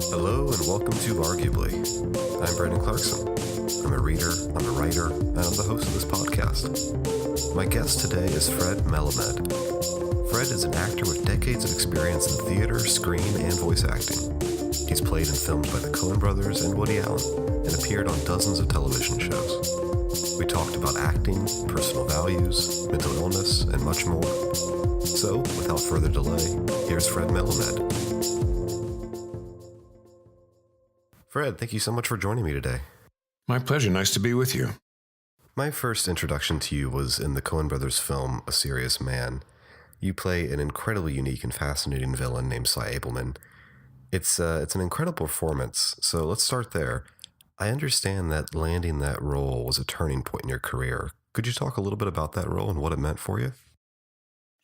Hello and welcome to Arguably. I'm Brandon Clarkson. I'm a reader, I'm a writer, and I'm the host of this podcast. My guest today is Fred Melamed. Fred is an actor with decades of experience in theater, screen, and voice acting. He's played in films by the Coen brothers and Woody Allen, and appeared on dozens of television shows. We talked about acting, personal values, mental illness, and much more. So, without further delay, here's Fred Melamed. Fred, thank you so much for joining me today. My pleasure. Nice to be with you. My first introduction to you was in the Coen brothers film, A Serious Man. You play an incredibly unique and fascinating villain named Cy Abelman. It's an incredible performance, so let's start there. I understand that landing that role was a turning point in your career. Could you talk a little bit about that role and what it meant for you?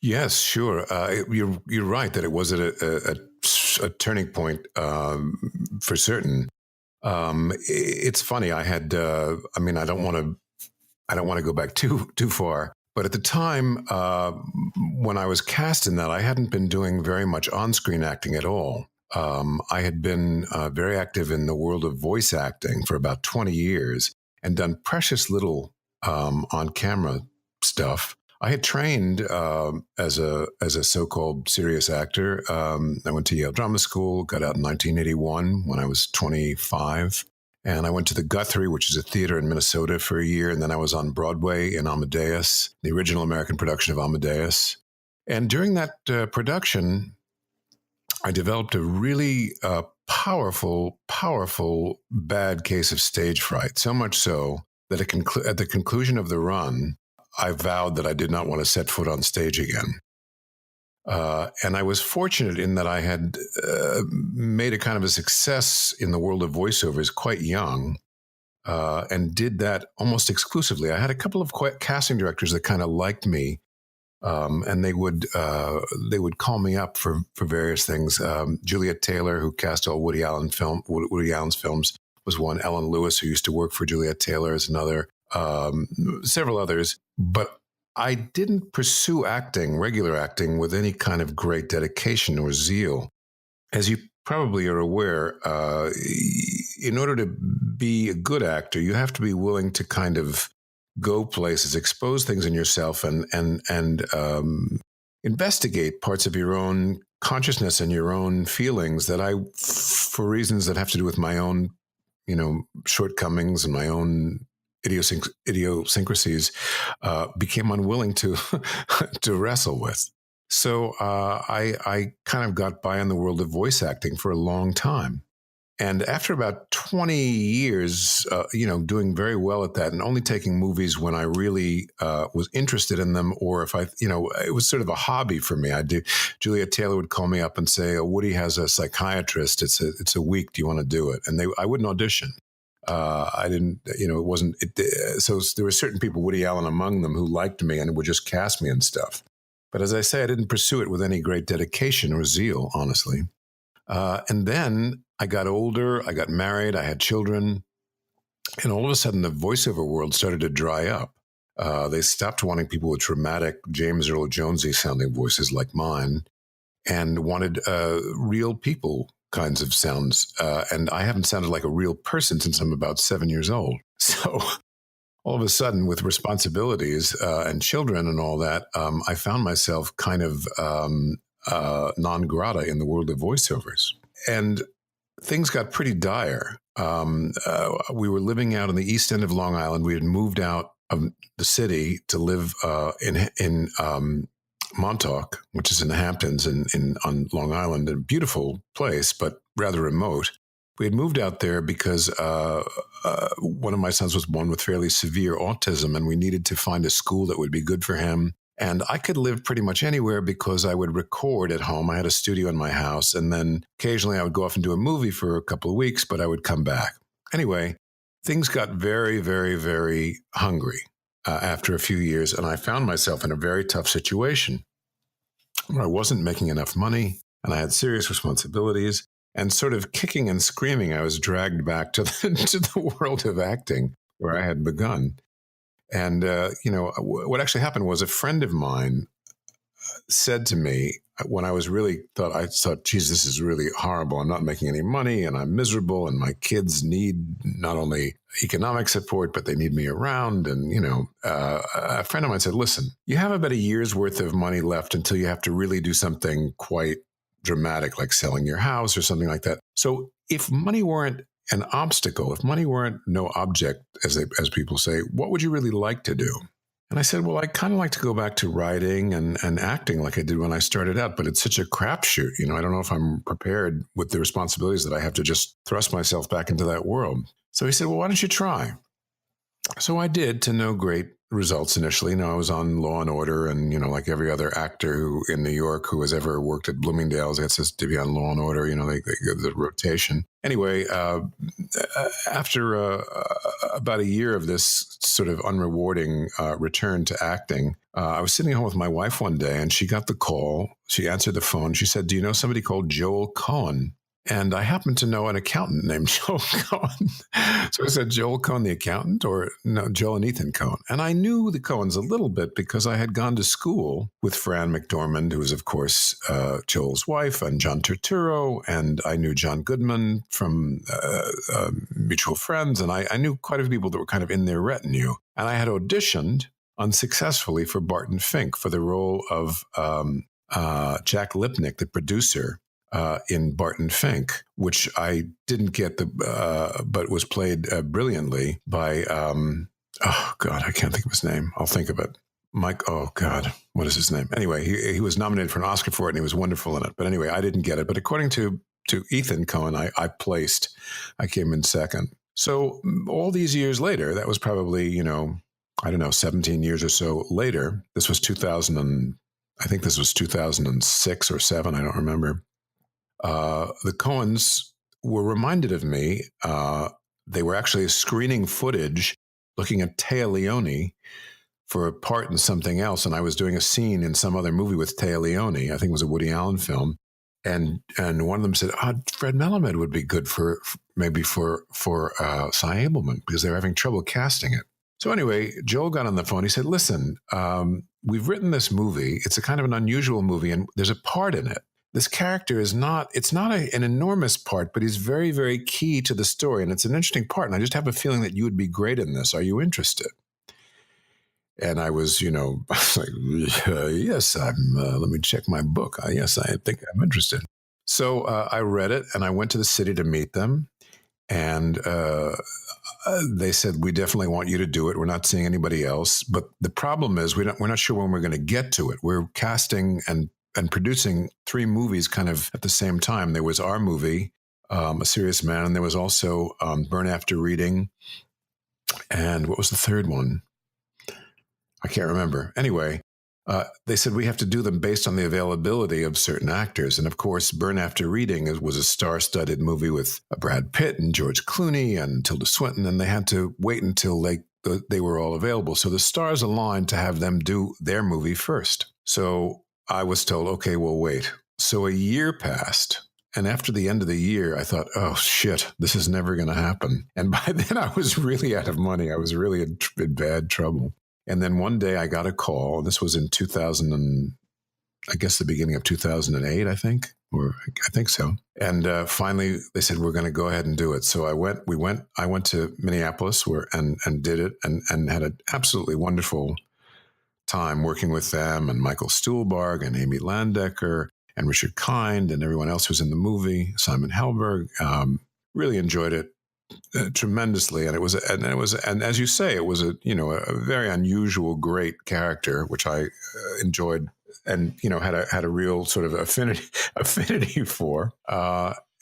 Yes, sure. You're right that it was a turning point for certain. It's funny. I don't want to go back too far, but at the time when I was cast in that, I hadn't been doing very much on-screen acting at all. I had been very active in the world of voice acting for about 20 years and done precious little on-camera stuff. I had trained as a so-called serious actor. I went to Yale Drama School, got out in 1981 when I was 25. And I went to the Guthrie, which is a theater in Minnesota, for a year. And then I was on Broadway in Amadeus, the original American production of Amadeus. And during that production, I developed a really powerful bad case of stage fright, so much so that at the conclusion of the run, I vowed that I did not want to set foot on stage again. And I was fortunate in that I had made a kind of a success in the world of voiceovers quite young and did that almost exclusively. I had a couple of casting directors that kind of liked me, and they would call me up for various things. Juliet Taylor, who cast all Woody Allen's films, was one. Ellen Lewis, who used to work for Juliet Taylor, is another. Several others, but I didn't pursue regular acting, with any kind of great dedication or zeal. As you probably are aware, in order to be a good actor, you have to be willing to kind of go places, expose things in yourself, and investigate parts of your own consciousness and your own feelings that for reasons that have to do with my own, shortcomings and my own idiosyncrasies, became unwilling to to wrestle with. So I kind of got by in the world of voice acting for a long time. And after about 20 years, doing very well at that and only taking movies when I really was interested in them, or if it was sort of a hobby for me. Juliet Taylor would call me up and say, Woody has a psychiatrist. It's a week. Do you want to do it? And I wouldn't audition. I didn't, so there were certain people, Woody Allen among them, who liked me and would just cast me and stuff. But as I say, I didn't pursue it with any great dedication or zeal, honestly. And then I got older, I got married, I had children, and all of a sudden the voiceover world started to dry up. They stopped wanting people with dramatic James Earl Jonesy sounding voices like mine, and wanted real people kinds of sounds. And I haven't sounded like a real person since I'm about 7 years old. So all of a sudden, with responsibilities and children and all that, I found myself kind of non grata in the world of voiceovers. And things got pretty dire. We were living out in the east end of Long Island. We had moved out of the city to live in Montauk, which is in the Hamptons on Long Island, a beautiful place, but rather remote. We had moved out there because one of my sons was born with fairly severe autism, and we needed to find a school that would be good for him. And I could live pretty much anywhere because I would record at home. I had a studio in my house, and then occasionally I would go off and do a movie for a couple of weeks, but I would come back. Anyway, things got very, very, very hungry after a few years, and I found myself in a very tough situation where I wasn't making enough money, and I had serious responsibilities, and sort of kicking and screaming, I was dragged back to the world of acting where I had begun. And, what actually happened was a friend of mine said to me when I thought, geez, this is really horrible. I'm not making any money and I'm miserable and my kids need not only economic support, but they need me around. And, a friend of mine said, listen, you have about a year's worth of money left until you have to really do something quite dramatic, like selling your house or something like that. So if money weren't an obstacle, if money weren't no object, as people say, what would you really like to do? And I said, well, I kind of like to go back to writing and acting like I did when I started out, but it's such a crapshoot. I don't know if I'm prepared with the responsibilities that I have to just thrust myself back into that world. So he said, well, why don't you try? So I did, to no great results initially. I was on Law and Order, and like every other actor in New York who has ever worked at Bloomingdale's gets to be on Law and Order. They go the rotation. Anyway, after about a year of this sort of unrewarding return to acting, I was sitting home with my wife one day, and she got the call. She answered the phone. She said, "Do you know somebody called Joel Coen?" And I happen to know an accountant named Joel Coen. So I said, Joel Coen, the accountant, or no, Joel and Ethan Coen. And I knew the Coens a little bit because I had gone to school with Fran McDormand, who was, of course, Joel's wife, and John Turturro. And I knew John Goodman from mutual friends. And I knew quite a few people that were kind of in their retinue. And I had auditioned unsuccessfully for Barton Fink for the role of Jack Lipnick, the producer, in Barton Fink, which I didn't get but was played brilliantly by, oh God, I can't think of his name. I'll think of it. Mike, oh God, what is his name? Anyway, he was nominated for an Oscar for it and he was wonderful in it. But anyway, I didn't get it. But according to Ethan Coen, I came in second. So all these years later, that was probably, 17 years or so later. This was 2006 or 7. I don't remember. The Coens were reminded of me. They were actually screening footage looking at Téa Leoni for a part in something else. And I was doing a scene in some other movie with Téa Leoni. I think it was a Woody Allen film. And one of them said, Fred Melamed would be good for Cy Abelman because they were having trouble casting it. So anyway, Joel got on the phone. He said, listen, we've written this movie. It's a kind of an unusual movie and there's a part in it. This character it's not an enormous part, but he's very, very key to the story. And it's an interesting part. And I just have a feeling that you would be great in this. Are you interested? And I was, like, yes, let me check my book. Yes, I think I'm interested. So I read it and I went to the city to meet them. And they said, we definitely want you to do it. We're not seeing anybody else. But the problem is we're not sure when we're going to get to it. We're casting and producing 3 movies kind of at the same time. There was our movie, A Serious Man, and there was also Burn After Reading. And what was the third one? I can't remember. Anyway, they said we have to do them based on the availability of certain actors. And of course, Burn After Reading was a star-studded movie with Brad Pitt and George Clooney and Tilda Swinton, and they had to wait until they were all available. So the stars aligned to have them do their movie first. So I was told, okay, well, wait. So a year passed. And after the end of the year, I thought, oh, shit, this is never going to happen. And by then I was really out of money. I was really in bad trouble. And then one day I got a call. And this was in 2000 and I guess the beginning of 2008, I think so. And finally they said, we're going to go ahead and do it. So I went to Minneapolis and did it and had an absolutely wonderful time working with them and Michael Stuhlbarg and Amy Landecker and Richard Kind and everyone else who's in the movie, Simon Helberg. Really enjoyed it tremendously, and as you say, it was a very unusual, great character, which I enjoyed and had a real sort of affinity for.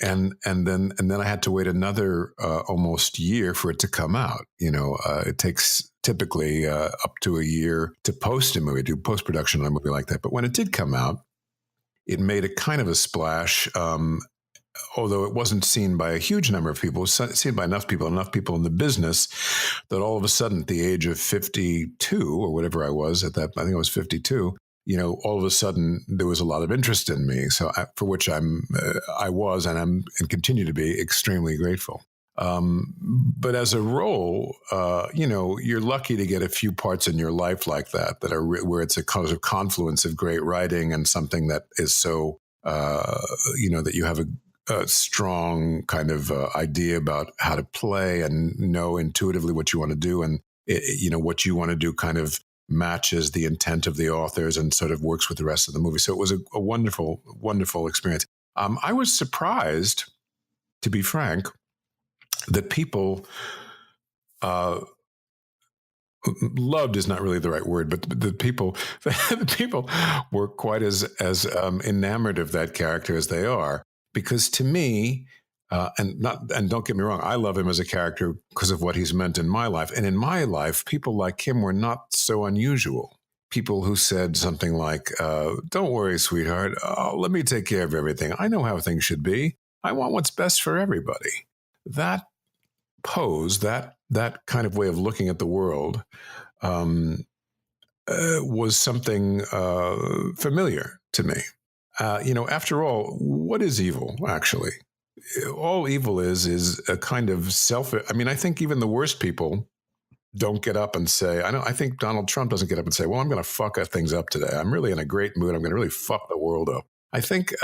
And then I had to wait another almost year for it to come out. It takes typically up to a year to post a movie, do post-production on a movie like that. But when it did come out, it made a kind of a splash, although it wasn't seen by a huge number of people. It was seen by enough people in the business that all of a sudden at the age of 52 or whatever I was at that, I think I was 52, all of a sudden there was a lot of interest in me. So for which I was and continue to be extremely grateful. But as a role, you're lucky to get a few parts in your life like that are where it's a kind of confluence of great writing and something that is so, that you have a strong kind of idea about how to play and know intuitively what you want to do. And, what you want to do kind of matches the intent of the authors and sort of works with the rest of the movie. So it was a wonderful, wonderful experience. I was surprised, to be frank, that people loved is not really the right word, but the people were quite as enamored of that character as they are. Because to me, and don't get me wrong, I love him as a character because of what he's meant in my life. And in my life, people like him were not so unusual. People who said something like, "Don't worry, sweetheart. Let me take care of everything. I know how things should be. I want what's best for everybody." That pose, that kind of way of looking at the world, was something familiar to me. After all, what is evil, actually? All evil is a kind of I think even the worst people don't get up and say, I think Donald Trump doesn't get up and say, well, I'm going to fuck things up today. I'm really in a great mood. I'm going to really fuck the world up. I think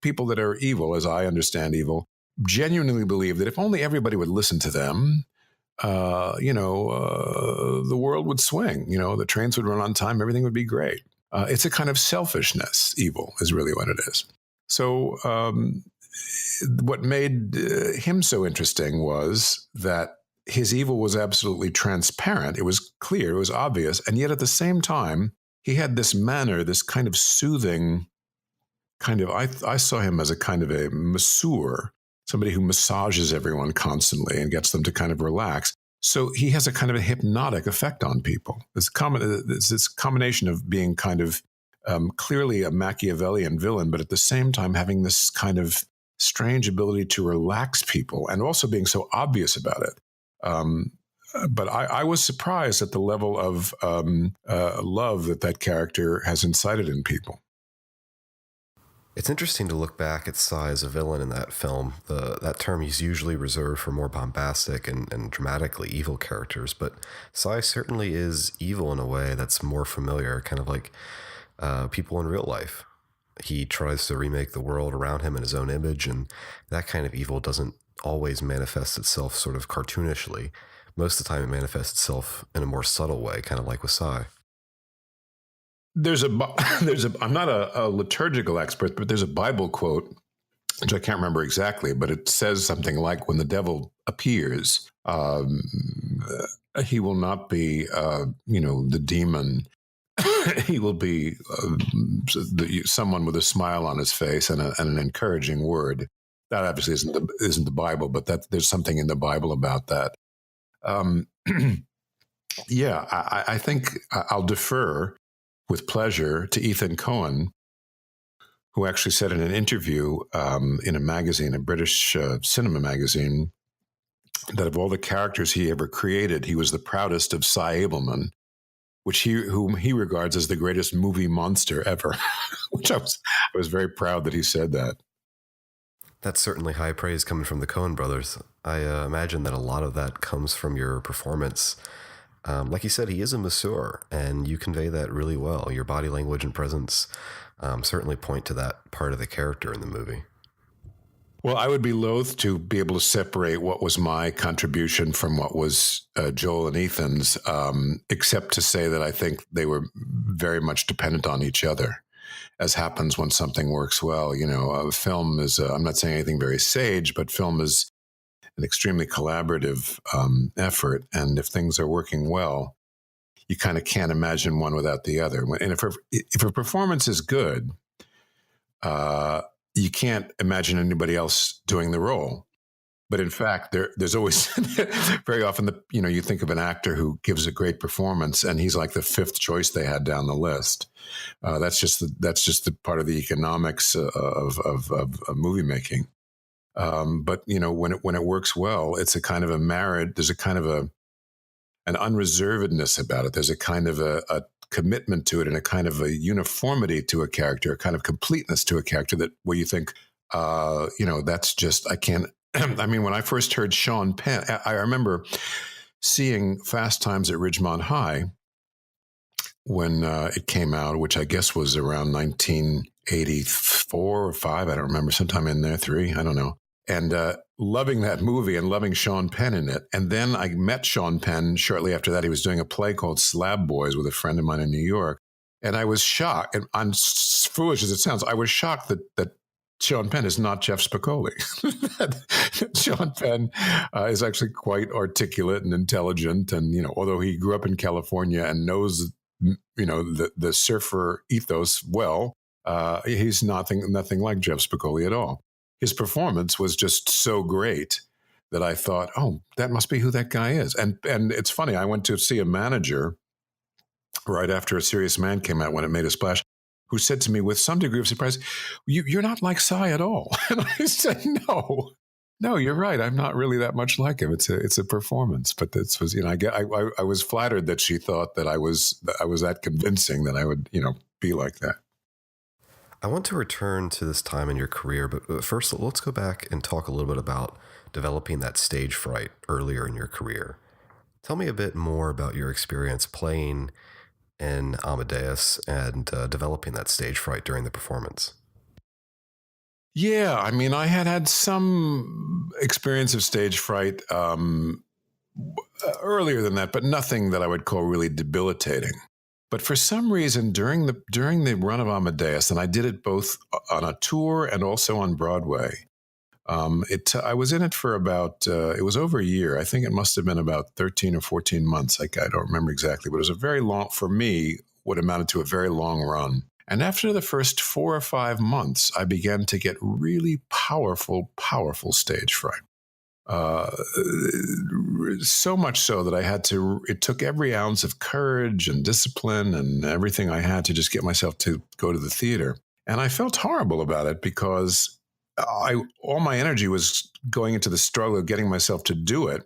people that are evil, as I understand evil, genuinely believe that if only everybody would listen to them, the world would swing. The trains would run on time. Everything would be great. It's a kind of selfishness. Evil is really what it is. So what made him so interesting was that his evil was absolutely transparent. It was clear. It was obvious. And yet at the same time, he had this manner, this kind of soothing kind of, I saw him as a kind of a masseur, somebody who massages everyone constantly and gets them to kind of relax. So he has a kind of a hypnotic effect on people. It's this combination of being kind of clearly a Machiavellian villain, but at the same time having this kind of strange ability to relax people and also being so obvious about it. But I was surprised at the level of love that character has incited in people. It's interesting to look back at Cy as a villain in that film. That term is usually reserved for more bombastic and dramatically evil characters, but Cy certainly is evil in a way that's more familiar, kind of like people in real life. He tries to remake the world around him in his own image, and that kind of evil doesn't always manifest itself sort of cartoonishly. Most of the time it manifests itself in a more subtle way, kind of like with Cy. I'm not a liturgical expert, but there's a Bible quote, which I can't remember exactly, but it says something like, when the devil appears, he will not be, the demon. He will be someone with a smile on his face and an encouraging word. That obviously isn't the Bible, but there's something in the Bible about that. I think I'll defer with pleasure to Ethan Coen, who actually said in an interview in a magazine, a British cinema magazine, that of all the characters he ever created, he was the proudest of Cy Abelman, whom he regards as the greatest movie monster ever. Which I was very proud that he said that. That's certainly high praise coming from the Coen brothers. I imagine that a lot of that comes from your performance. Like you said, he is a masseur, and you convey that really well. Your body language and presence certainly point to that part of the character in the movie. Well, I would be loath to be able to separate what was my contribution from what was Joel and Ethan's, except to say that I think they were very much dependent on each other, as happens when something works well. Film is, I'm not saying anything very sage, but film is an extremely collaborative effort. And if things are working well, you kind of can't imagine one without the other. And if a performance is good, you can't imagine anybody else doing the role. But in fact, there's always very often you think of an actor who gives a great performance and he's like the fifth choice they had down the list. That's just the part of the economics of movie making. But when it works well, it's a kind of a marriage. There's a kind of an unreservedness about it. There's a kind of a commitment to it and a kind of a uniformity to a character, a kind of completeness to a character where you think, that's just, I can't I mean, when I first heard Sean Penn, I remember seeing Fast Times at Ridgemont High when it came out, which I guess was around 1984 or 5. I don't remember, sometime in there, 3, I don't know. And loving that movie and loving Sean Penn in it. And then I met Sean Penn shortly after that. He was doing a play called Slab Boys with a friend of mine in New York. And I was shocked, and I'm foolish as it sounds, I was shocked that Sean Penn is not Jeff Spicoli. Sean Penn is actually quite articulate and intelligent. And, although he grew up in California and knows, the surfer ethos well, he's nothing like Jeff Spicoli at all. His performance was just so great that I thought, oh, that must be who that guy is. And it's funny, I went to see a manager right after A Serious Man came out when it made a splash, who said to me with some degree of surprise, you're not like Cy at all. And I said, no, you're right. I'm not really that much like him. It's a performance. But this was, I was flattered that she thought that I was that convincing that I would, be like that. I want to return to this time in your career, but first let's go back and talk a little bit about developing that stage fright earlier in your career. Tell me a bit more about your experience playing in Amadeus and developing that stage fright during the performance. Yeah, I mean, I had some experience of stage fright earlier than that, but nothing that I would call really debilitating. But for some reason, during the run of Amadeus, and I did it both on a tour and also on Broadway, I was in it for about, it was over a year. I think it must have been about 13 or 14 months. I don't remember exactly, but it was a very long, for me, what amounted to a very long run. And after the first 4 or 5 months, I began to get really powerful stage fright. So much so that it took every ounce of courage and discipline and everything I had to just get myself to go to the theater. And I felt horrible about it because all my energy was going into the struggle of getting myself to do it.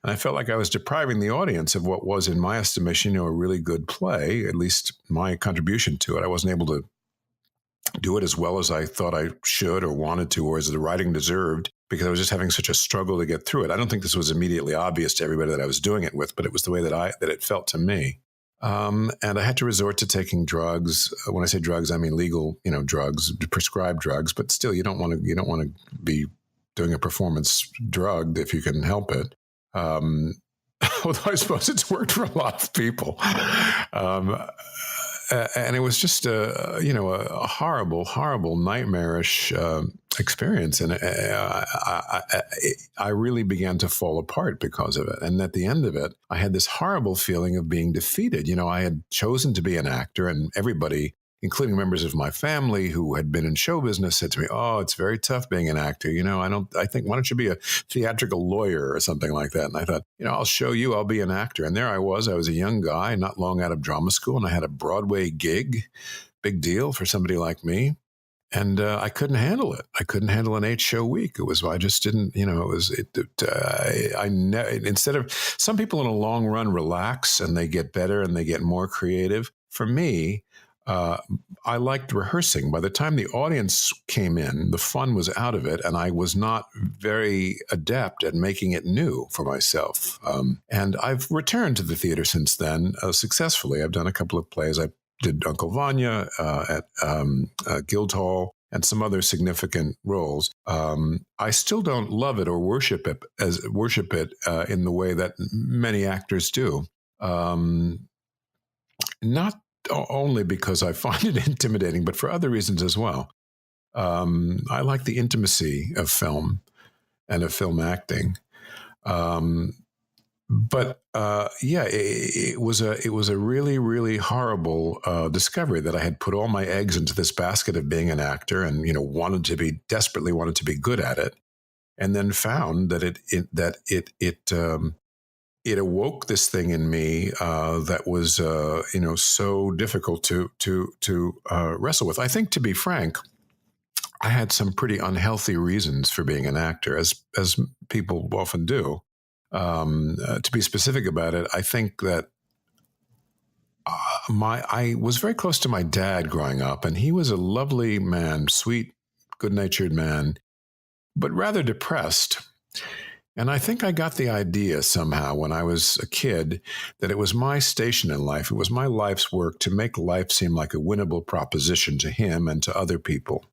And I felt like I was depriving the audience of what was, in my estimation, a really good play, at least my contribution to it. I wasn't able to do it as well as I thought I should or wanted to, or as the writing deserved, because I was just having such a struggle to get through it. I don't think this was immediately obvious to everybody that I was doing it with, but it was the way that it felt to me. And I had to resort to taking drugs. When I say drugs, I mean legal, drugs, prescribed drugs. But still, you don't want to be doing a performance drugged if you can help it. Although I suppose it's worked for a lot of people. And it was just a horrible, nightmarish experience. And I really began to fall apart because of it. And at the end of it, I had this horrible feeling of being defeated. I had chosen to be an actor, and everybody, including members of my family who had been in show business, said to me, "Oh, it's very tough being an actor. I think, why don't you be a theatrical lawyer or something like that?" And I thought, I'll show you, I'll be an actor. And there I was a young guy, not long out of drama school, and I had a Broadway gig, big deal for somebody like me. And I couldn't handle it. I couldn't handle an 8-show week. I just didn't, instead of, some people in a long run relax and they get better and they get more creative. For me, I liked rehearsing. By the time the audience came in, the fun was out of it, and I was not very adept at making it new for myself. And I've returned to the theater since then successfully. I've done a couple of plays. I did Uncle Vanya at Guildhall and some other significant roles. I still don't love it or worship it in the way that many actors do. Not only because I find it intimidating, but for other reasons as well. I like the intimacy of film and of film acting. It was a really, really horrible discovery that I had put all my eggs into this basket of being an actor, and desperately wanted to be good at it, and then found that it awoke this thing in me that was so difficult to wrestle with. I think, to be frank, I had some pretty unhealthy reasons for being an actor, as people often do. To be specific about it, I think that I was very close to my dad growing up, and he was a lovely man, sweet, good-natured man. but rather depressed. And I think I got the idea somehow when I was a kid that it was my station in life, it was my life's work to make life seem like a winnable proposition to him and to other people.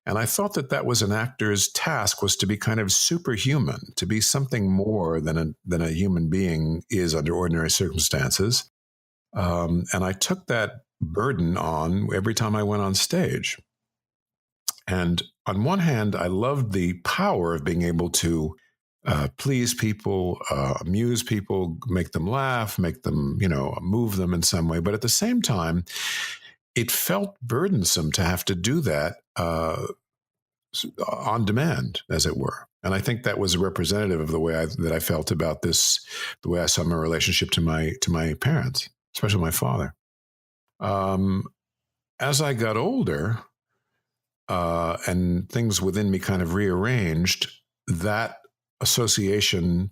And I thought that that was an actor's task, was to be kind of superhuman, to be something more than a human being is under ordinary circumstances. And I took that burden on every time I went on stage. And on one hand, I loved the power of being able to please people, amuse people, make them laugh, make them, move them in some way. But at the same time, it felt burdensome to have to do that on demand, as it were. And I think that was representative of the way that I felt about this, the way I saw my relationship to my parents, especially my father. As I got older, and things within me kind of rearranged, that association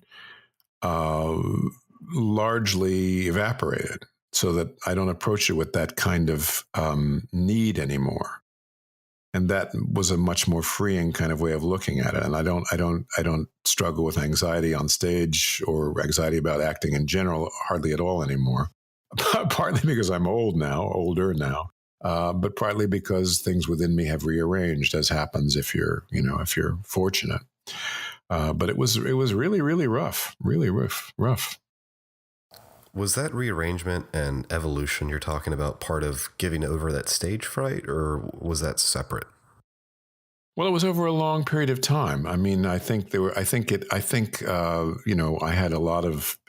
largely evaporated, so that I don't approach it with that kind of need anymore. And that was a much more freeing kind of way of looking at it. And I don't struggle with anxiety on stage or anxiety about acting in general, hardly at all anymore. Partly because I'm older now. But partly because things within me have rearranged, as happens if you're fortunate. But it was really, really rough, really rough. Was that rearrangement and evolution you're talking about part of getting over that stage fright, or was that separate? Well, it was over a long period of time. I mean, I think I had a lot of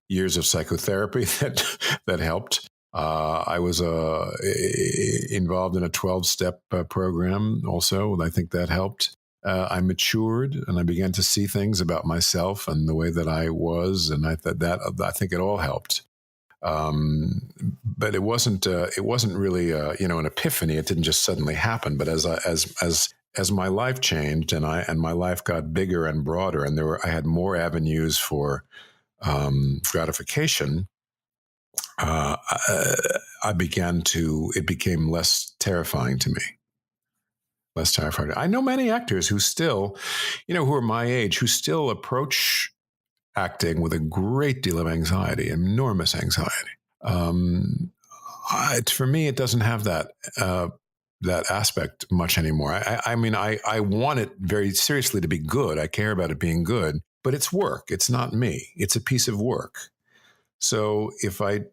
years of psychotherapy that helped. I was involved in a 12-step program also, and I think that helped. I matured and I began to see things about myself and the way that I was, and I think it all helped. But it wasn't really an epiphany. It didn't just suddenly happen. But as my life changed and my life got bigger and broader, and I had more avenues for gratification. It became less terrifying to me. Less terrifying. I know many actors who still, who are my age, who still approach acting with a great deal of anxiety, enormous anxiety. For me, it doesn't have that aspect much anymore. I want it very seriously to be good. I care about it being good, but it's work. It's not me. It's a piece of work. So if and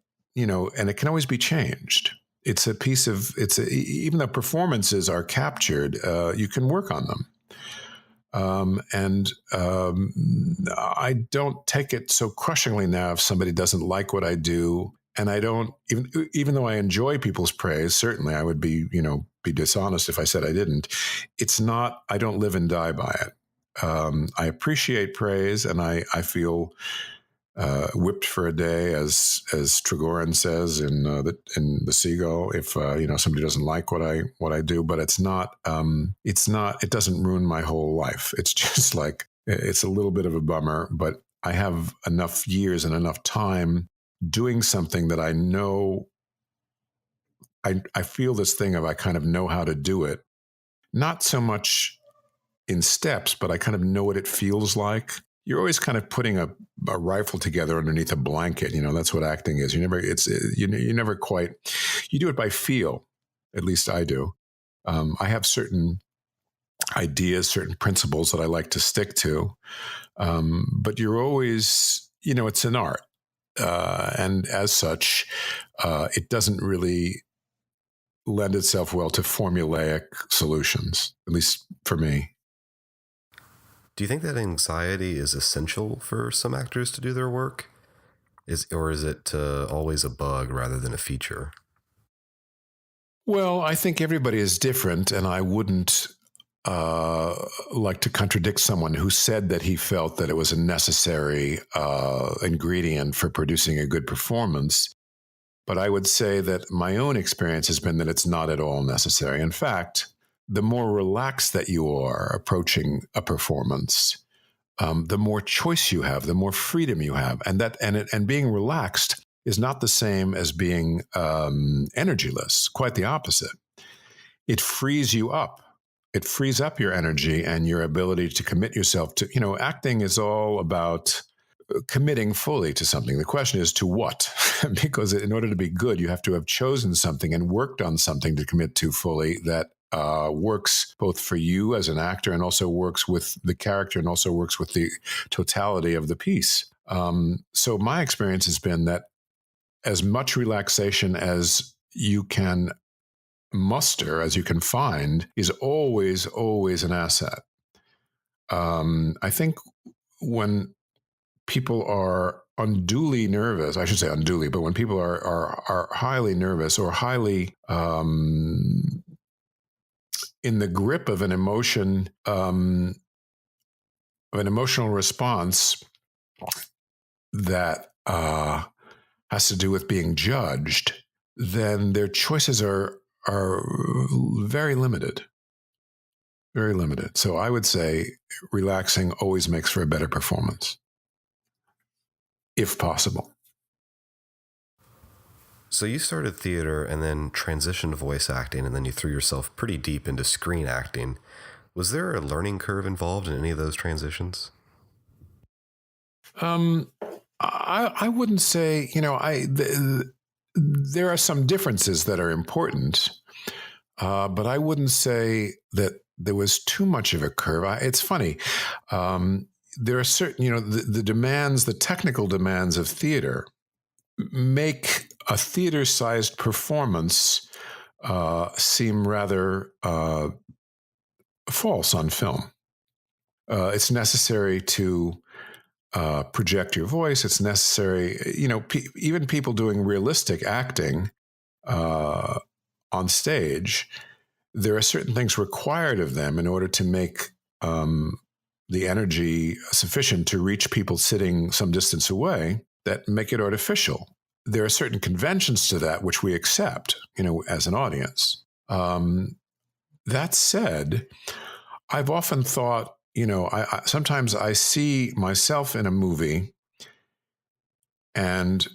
it can always be changed. It's a piece of, even though performances are captured, you can work on them. I don't take it so crushingly now if somebody doesn't like what I do. And I don't, even though I enjoy people's praise, certainly I would be dishonest if I said I didn't. It's not, I don't live and die by it. I appreciate praise, and I feel whipped for a day, as Trigorin says in the Seagull. If somebody doesn't like what I do, but it doesn't ruin my whole life. It's just like, it's a little bit of a bummer, but I have enough years and enough time doing something that I know. I feel this thing of, I kind of know how to do it, not so much in steps, but I kind of know what it feels like. You're always kind of putting a rifle together underneath a blanket. That's what acting is. You never quite, you do it by feel. At least I do. I have certain ideas, certain principles that I like to stick to. But you're always, it's an art. And as such, it doesn't really lend itself well to formulaic solutions, at least for me. Do you think that anxiety is essential for some actors to do their work? Or is it always a bug rather than a feature? Well, I think everybody is different, and I wouldn't like to contradict someone who said that he felt that it was a necessary ingredient for producing a good performance. But I would say that my own experience has been that it's not at all necessary. In fact, the more relaxed that you are approaching a performance, the more choice you have, the more freedom you have, and being relaxed is not the same as being energyless. Quite the opposite. It frees you up it frees up your energy and your ability to commit yourself to, acting is all about committing fully to something. The question is to what? Because in order to be good, you have to have chosen something and worked on something to commit to fully that works both for you as an actor and also works with the character and also works with the totality of the piece. So my experience has been that as much relaxation as you can muster, as you can find, is always, always an asset. I think when people are unduly nervous, I should say unduly, but when people are highly nervous or highly in the grip of an emotion, of an emotional response that has to do with being judged, then their choices are very limited. Very limited. So I would say relaxing always makes for a better performance, if possible. So you started theater and then transitioned to voice acting, and then you threw yourself pretty deep into screen acting. Was there a learning curve involved in any of those transitions? I wouldn't say, there are some differences that are important, but I wouldn't say that there was too much of a curve. It's funny. There are certain, the demands, the technical demands of theater make a theater-sized performance seem rather false on film. It's necessary to project your voice. It's necessary, even people doing realistic acting on stage, there are certain things required of them in order to make the energy sufficient to reach people sitting some distance away that make it artificial. There are certain conventions to that which we accept, as an audience. That said, I've often thought, sometimes I see myself in a movie and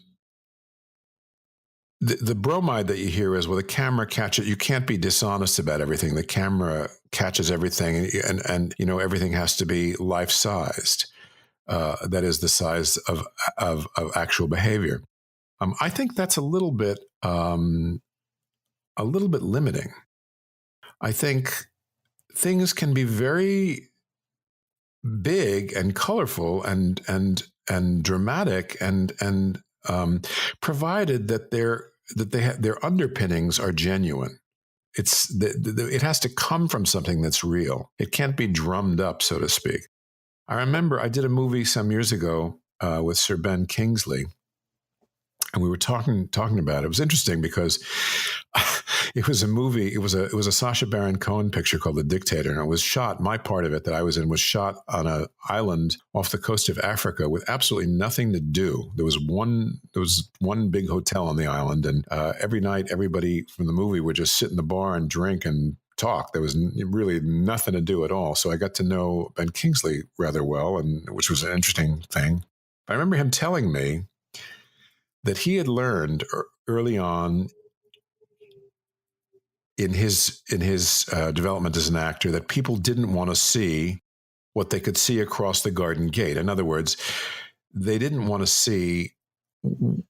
the bromide that you hear is, well, the camera catches, you can't be dishonest about everything. The camera catches everything and everything has to be life-sized. That is the size of actual behavior. I think that's a little bit limiting. I think things can be very big and colorful and dramatic and provided that their underpinnings are genuine. It has to come from something that's real. It can't be drummed up, so to speak. I remember I did a movie some years ago with Sir Ben Kingsley, and we were talking about it. It was interesting because it was a movie. It was a Sacha Baron Coen picture called The Dictator, and it was shot. My part of it that I was in was shot on an island off the coast of Africa with absolutely nothing to do. There was one big hotel on the island, and every night everybody from the movie would just sit in the bar and drink and talk. There was really nothing to do at all. So I got to know Ben Kingsley rather well, and which was an interesting thing. I remember him telling me that he had learned early on in his development as an actor that people didn't want to see what they could see across the garden gate. In other words, they didn't want to see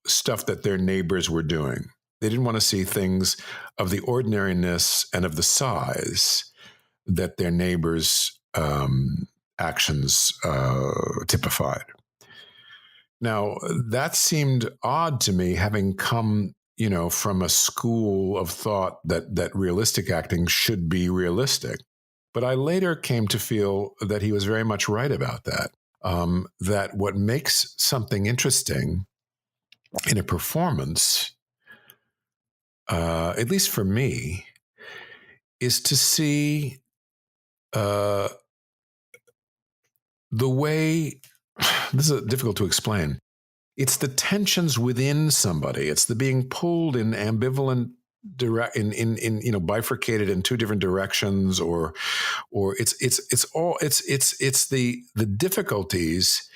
stuff that their neighbors were doing. They didn't want to see things of the ordinariness and of the size that their neighbors' actions typified. Now, that seemed odd to me, having come, from a school of thought that realistic acting should be realistic. But I later came to feel that he was very much right about that, that what makes something interesting in a performance, at least for me, is to see the way, this is difficult to explain. It's the tensions within somebody. It's the being pulled in ambivalent bifurcated in two different directions, or it's the difficulties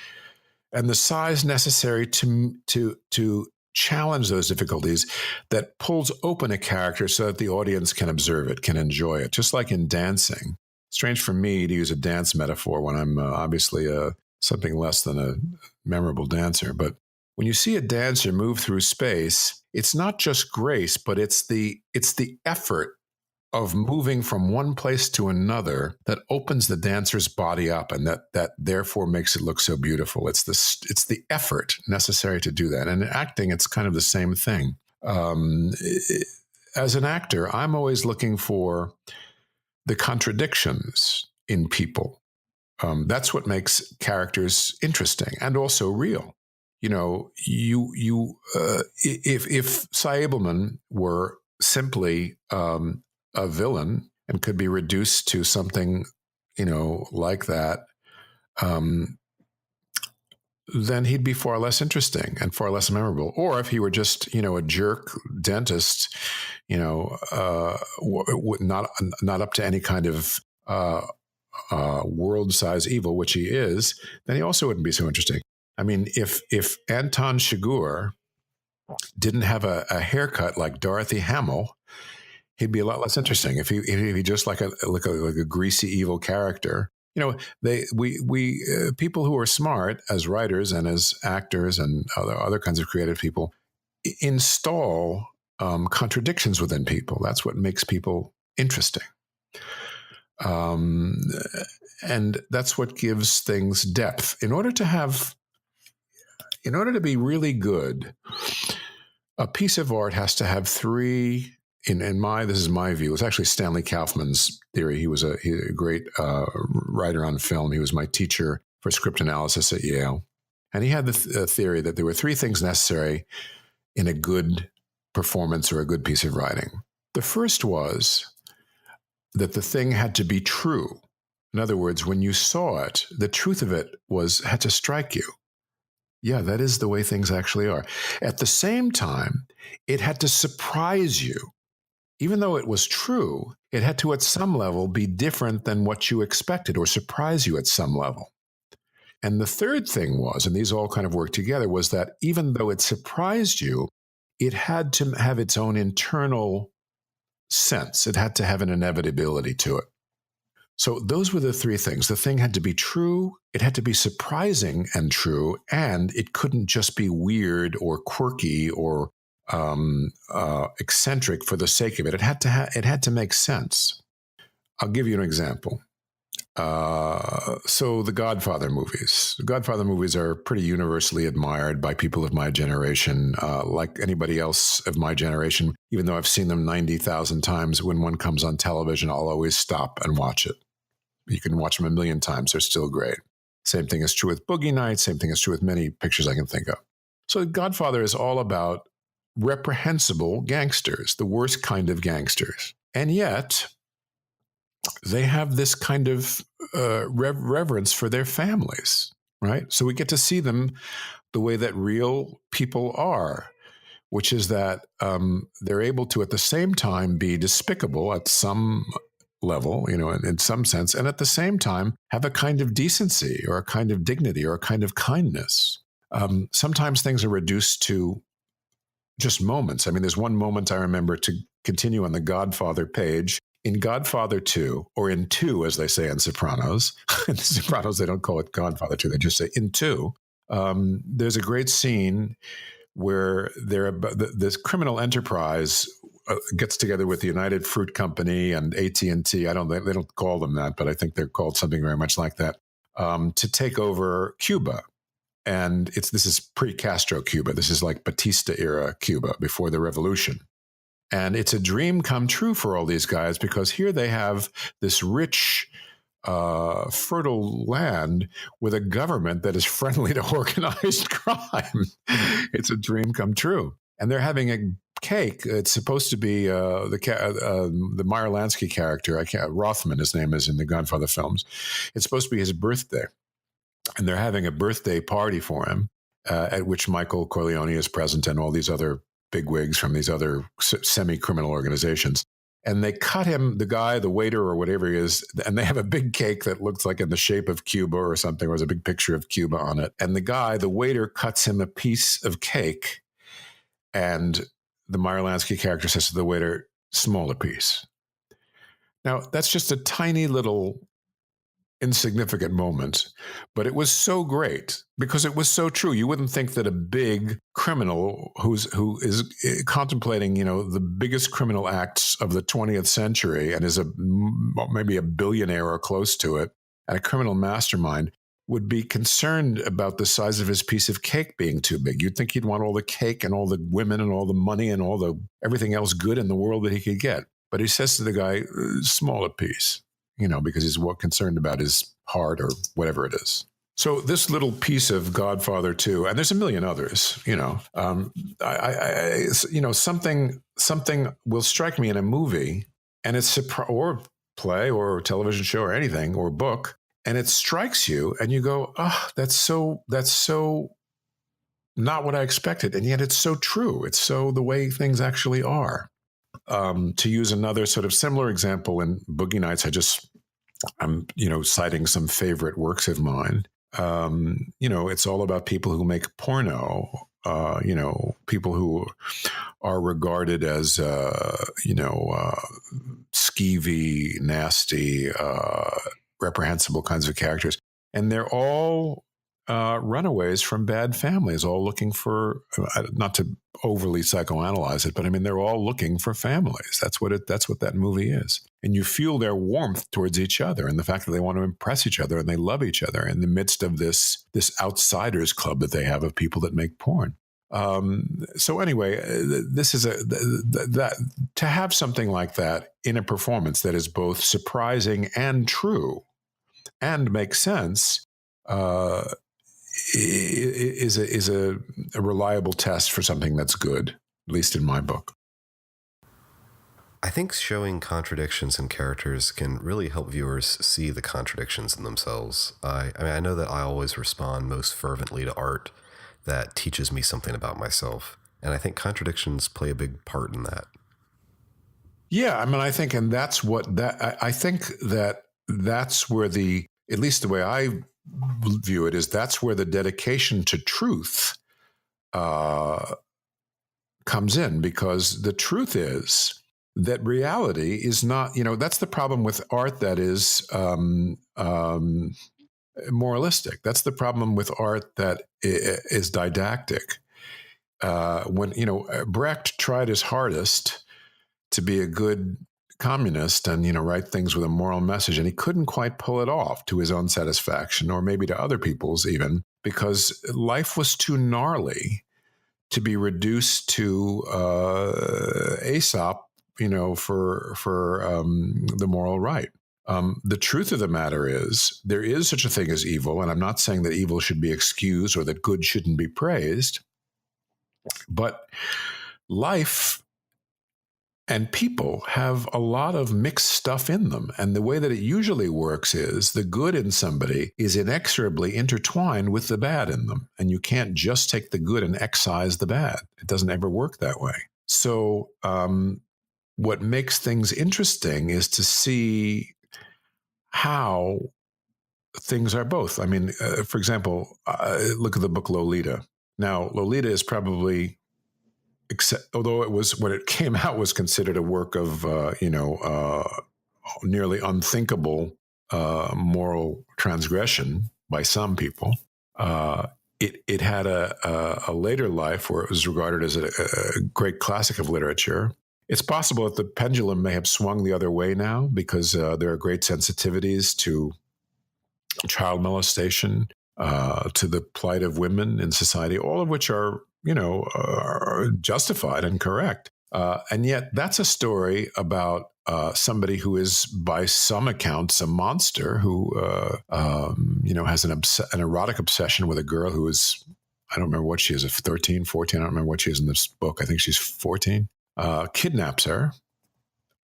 and the size necessary to challenge those difficulties that pulls open a character so that the audience can observe it, can enjoy it. Just like in dancing, strange for me to use a dance metaphor when I'm obviously something less than a memorable dancer. But when you see a dancer move through space, it's not just grace, but it's the effort of moving from one place to another that opens the dancer's body up, and that therefore makes it look so beautiful. It's the effort necessary to do that. And in acting, it's kind of the same thing. As an actor, I'm always looking for the contradictions in people. That's what makes characters interesting and also real. You know, if Cy Abelman were simply a villain and could be reduced to something, like that, then he'd be far less interesting and far less memorable. Or if he were just, a jerk dentist, not up to any kind of world-size evil, which he is, then he also wouldn't be so interesting. I mean, if Anton Chigurh didn't have a haircut like Dorothy Hamill, he'd be a lot less interesting. If he just like a greasy evil character. People who are smart as writers and as actors and other kinds of creative people install contradictions within people. That's what makes people interesting. And that's what gives things depth. In order to be really good, a piece of art has to have three. This is my view. It's actually Stanley Kaufman's theory. He was a great writer on film. He was my teacher for script analysis at Yale. And he had the theory that there were three things necessary in a good performance or a good piece of writing. The first was that the thing had to be true. In other words, when you saw it, the truth of it had to strike you. Yeah, that is the way things actually are. At the same time, it had to surprise you. Even though it was true, it had to, at some level, be different than what you expected or surprise you at some level. And the third thing was, and these all kind of work together, was that even though it surprised you, it had to have its own internal sense. It had to have an inevitability to it. So those were the three things. The thing had to be true, it had to be surprising and true, and it couldn't just be weird or quirky or eccentric for the sake of it. It had to make sense. I'll give you an example. So the Godfather movies. The Godfather movies are pretty universally admired by people of my generation. Like anybody else of my generation, even though I've seen them 90,000 times, when one comes on television, I'll always stop and watch it. You can watch them a million times. They're still great. Same thing is true with Boogie Nights. Same thing is true with many pictures I can think of. So Godfather is all about reprehensible gangsters, the worst kind of gangsters. And yet, they have this kind of reverence for their families, right? So we get to see them the way that real people are, which is that they're able to, at the same time, be despicable at some level, in some sense, and at the same time, have a kind of decency or a kind of dignity or a kind of kindness. Sometimes things are reduced to just moments. I mean, there's one moment I remember, to continue on the Godfather page. In Godfather 2, or in 2, as they say in Sopranos, in the Sopranos, they don't call it Godfather 2, they just say in 2, there's a great scene where this criminal enterprise gets together with the United Fruit Company and AT&T. They don't call them that, but I think they're called something very much like that, to take over Cuba. And this is pre-Castro Cuba. This is like Batista era Cuba, before the revolution. And it's a dream come true for all these guys, because here they have this rich, fertile land with a government that is friendly to organized crime. It's a dream come true. And they're having a cake. It's supposed to be the Meyer Lansky character, Rothman, his name is in the Godfather films. It's supposed to be his birthday. And they're having a birthday party for him, at which Michael Corleone is present and all these other bigwigs from these other semi-criminal organizations. And they cut him, the guy, the waiter or whatever he is, and they have a big cake that looks like in the shape of Cuba or something, or there's a big picture of Cuba on it. And the waiter cuts him a piece of cake, and the Meyer Lansky character says to the waiter, smaller piece. Now, that's just a tiny little insignificant moment, but it was so great because it was so true. You wouldn't think that a big criminal who is contemplating, the biggest criminal acts of the 20th century and is maybe a billionaire or close to it, and a criminal mastermind would be concerned about the size of his piece of cake being too big. You'd think he'd want all the cake and all the women and all the money and all the everything else good in the world that he could get. But he says to the guy, smaller piece, because he's more concerned about his heart or whatever it is. So this little piece of Godfather 2, and there's a million others, something will strike me in a movie, and it's or play or television show or anything or book, and it strikes you, and you go, "Oh, that's so not what I expected," and yet it's so true. It's so the way things actually are. To use another sort of similar example in Boogie Nights, I'm citing some favorite works of mine. It's all about people who make porno. People who are regarded as skeevy, nasty, reprehensible kinds of characters, and they're all runaways from bad families, all looking for, not to overly psychoanalyze it, but I mean, they're all looking for families. That's what that movie is. And you feel their warmth towards each other and the fact that they want to impress each other and they love each other in the midst of this outsiders club that they have of people that make porn. So anyway, this is that to have something like that in a performance that is both surprising and true and makes sense, is a reliable test for something that's good, at least in my book. I think showing contradictions in characters can really help viewers see the contradictions in themselves. I know that I always respond most fervently to art that teaches me something about myself, and I think contradictions play a big part in that. Yeah, I mean, I think, and that's what I think that's where at least the way I view it is, that's where the dedication to truth comes in, because the truth is that reality is not, that's the problem with art that is moralistic. That's the problem with art that is didactic. When, Brecht tried his hardest to be a good communist and, write things with a moral message, and he couldn't quite pull it off to his own satisfaction, or maybe to other people's even, because life was too gnarly to be reduced to Aesop, for the moral right. The truth of the matter is there is such a thing as evil, and I'm not saying that evil should be excused or that good shouldn't be praised, but life and people have a lot of mixed stuff in them. And the way that it usually works is the good in somebody is inexorably intertwined with the bad in them. And you can't just take the good and excise the bad. It doesn't ever work that way. So what makes things interesting is to see how things are both. I mean, for example, look at the book Lolita. Now, Lolita is probably, although it was, when it came out, was considered a work of nearly unthinkable moral transgression by some people. It had a later life where it was regarded as a great classic of literature. It's possible that the pendulum may have swung the other way now, because there are great sensitivities to child molestation, to the plight of women in society, all of which are justified and correct. And yet that's a story about somebody who is, by some accounts, a monster who, has an erotic obsession with a girl who is, I don't remember what she is, 13, 14. I don't remember what she is in this book. I think she's 14. Kidnaps her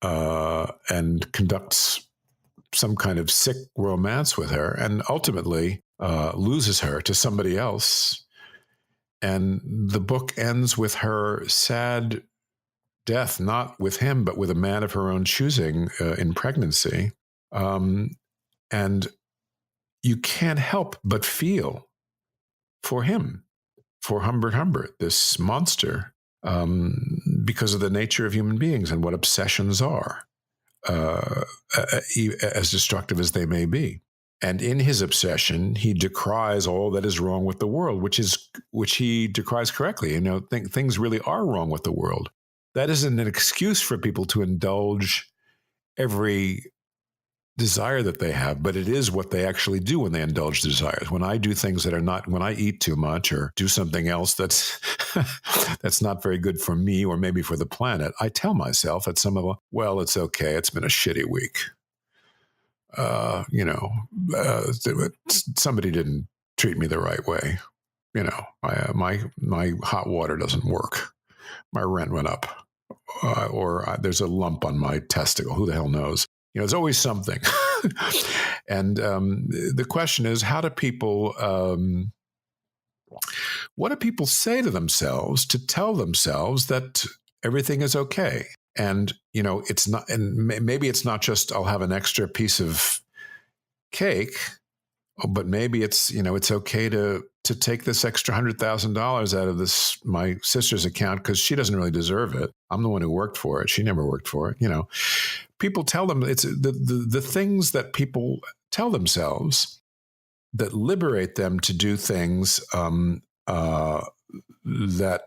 and conducts some kind of sick romance with her, and ultimately loses her to somebody else. And the book ends with her sad death, not with him, but with a man of her own choosing in pregnancy. And you can't help but feel for him, for Humbert Humbert, this monster, because of the nature of human beings and what obsessions are. as destructive as they may be. And in his obsession, he decries all that is wrong with the world, which he decries correctly. Things really are wrong with the world. That isn't an excuse for people to indulge every desire that they have, but it is what they actually do when they indulge desires. When I do things that are not, when I eat too much or do something else that's that's not very good for me or maybe for the planet, I tell myself at some level, well, it's okay. It's been a shitty week. Somebody didn't treat me the right way. My hot water doesn't work. My rent went up, or there's a lump on my testicle. Who the hell knows? There's always something. And the question is, what do people say to themselves to tell themselves that everything is okay? And, it's not, and maybe it's not just, I'll have an extra piece of cake, but maybe it's, it's okay to take this extra $100,000 out of my sister's account because she doesn't really deserve it. I'm the one who worked for it. She never worked for it. People tell them, it's the things that people tell themselves that liberate them to do things that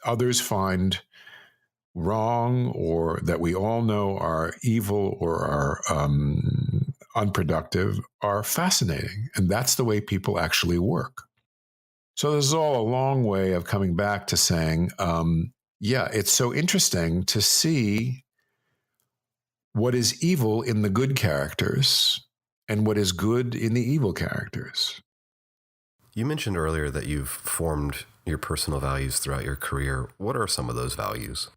others find wrong, or that we all know are evil or are unproductive, are fascinating. And that's the way people actually work. So this is all a long way of coming back to saying, it's so interesting to see what is evil in the good characters and what is good in the evil characters. You mentioned earlier that you've formed your personal values throughout your career. What are some of those values?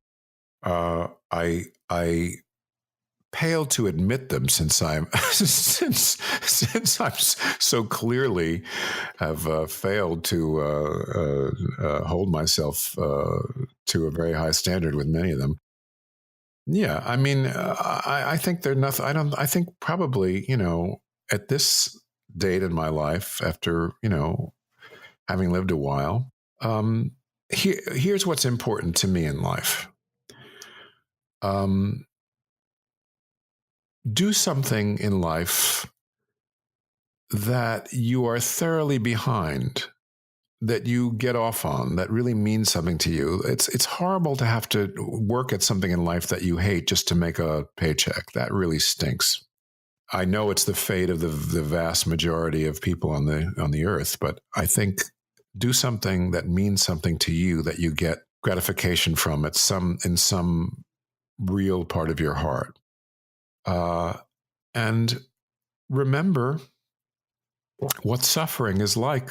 I pale to admit them, since I'm since I'm so clearly have failed to hold myself to a very high standard with many of them. Yeah, I mean, I think they're nothing. I think probably, at this date in my life, after having lived a while, here's what's important to me in life. Do something in life that you are thoroughly behind, that you get off on, that really means something to you. It's horrible to have to work at something in life that you hate just to make a paycheck. That really stinks. I know it's the fate of the vast majority of people on the earth, but I think do something that means something to you, that you get gratification from in some real part of your heart. And remember what suffering is like,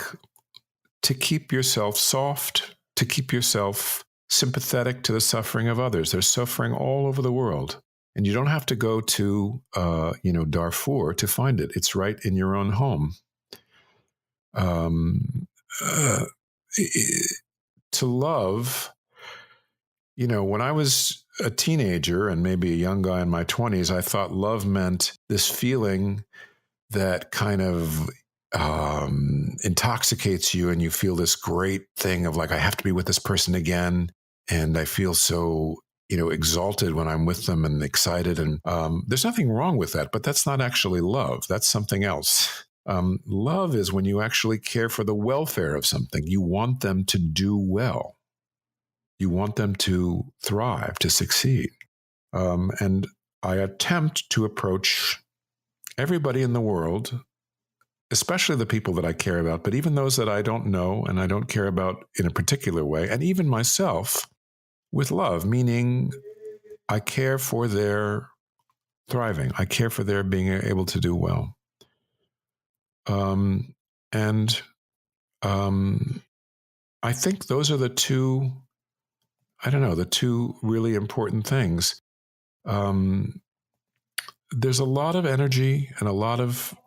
to keep yourself soft, to keep yourself sympathetic to the suffering of others. There's suffering all over the world. And you don't have to go to, Darfur to find it. It's right in your own home. To love, when I was a teenager and maybe a young guy in my 20s, I thought love meant this feeling that kind of intoxicates you, and you feel this great thing of like, I have to be with this person again. And I feel so, exalted when I'm with them and excited. And there's nothing wrong with that, but that's not actually love. That's something else. Love is when you actually care for the welfare of something. You want them to do well. You want them to thrive, to succeed. And I attempt to approach everybody in the world, especially the people that I care about, but even those that I don't know and I don't care about in a particular way, and even myself, with love, meaning I care for their thriving. I care for their being able to do well. I think those are the two really important things. There's a lot of energy and a lot of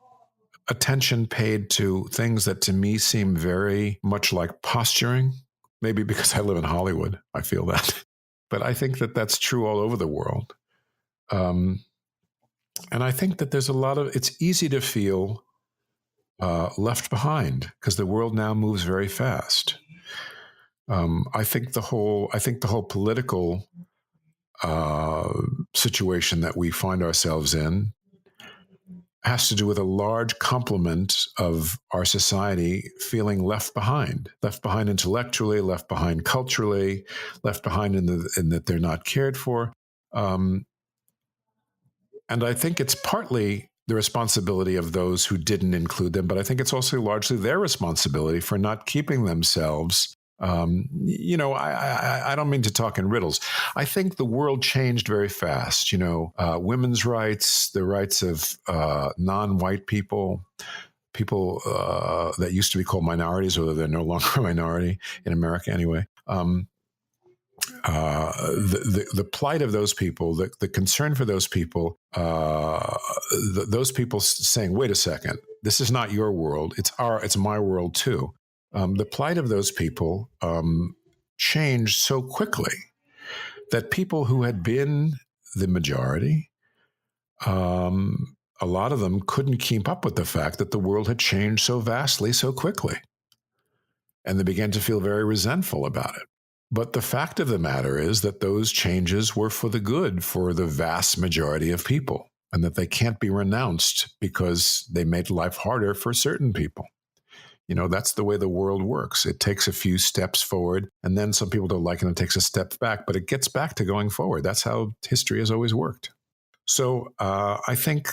attention paid to things that to me seem very much like posturing. Maybe because I live in Hollywood, I feel that. But I think that that's true all over the world. And I think that it's easy to feel left behind because the world now moves very fast. I think the whole political situation that we find ourselves in has to do with a large complement of our society feeling left behind intellectually, left behind culturally, left behind in that they're not cared for. And I think it's partly the responsibility of those who didn't include them, but I think it's also largely their responsibility for not keeping themselves. I don't mean to talk in riddles. I think the world changed very fast. Women's rights, the rights of non-white people that used to be called minorities, although they're no longer a minority in America anyway. The plight of those people, the concern for those people, those people saying, "Wait a second, this is not your world; it's my world too." The plight of those people changed so quickly that people who had been the majority, a lot of them couldn't keep up with the fact that the world had changed so vastly, so quickly. And they began to feel very resentful about it. But the fact of the matter is that those changes were for the good for the vast majority of people, and that they can't be renounced because they made life harder for certain people. That's the way the world works. It takes a few steps forward, and then some people don't like it and it takes a step back, but it gets back to going forward. That's how history has always worked. So I think,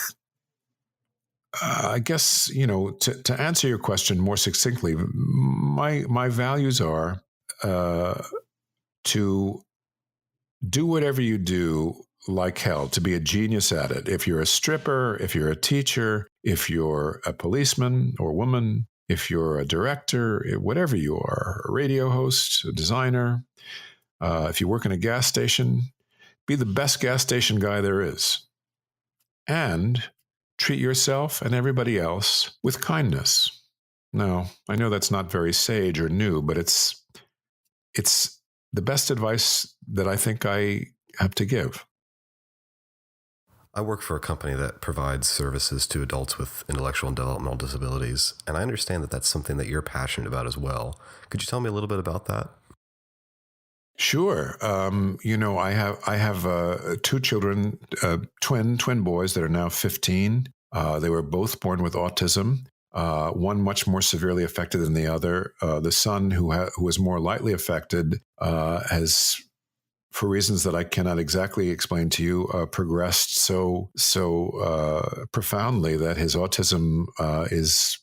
I guess, to answer your question more succinctly, my values are to do whatever you do like hell, to be a genius at it. If you're a stripper, if you're a teacher, if you're a policeman or woman, if you're a director, whatever you are, a radio host, a designer, if you work in a gas station, be the best gas station guy there is. And treat yourself and everybody else with kindness. Now, I know that's not very sage or new, but it's the best advice that I think I have to give. I work for a company that provides services to adults with intellectual and developmental disabilities, and I understand that that's something that you're passionate about as well. Could you tell me a little bit about that? Sure. I have 2 children, twin boys that are now 15. They were both born with autism. One much more severely affected than the other. The son, who was more lightly affected, has, for reasons that I cannot exactly explain to you, progressed so profoundly that his autism is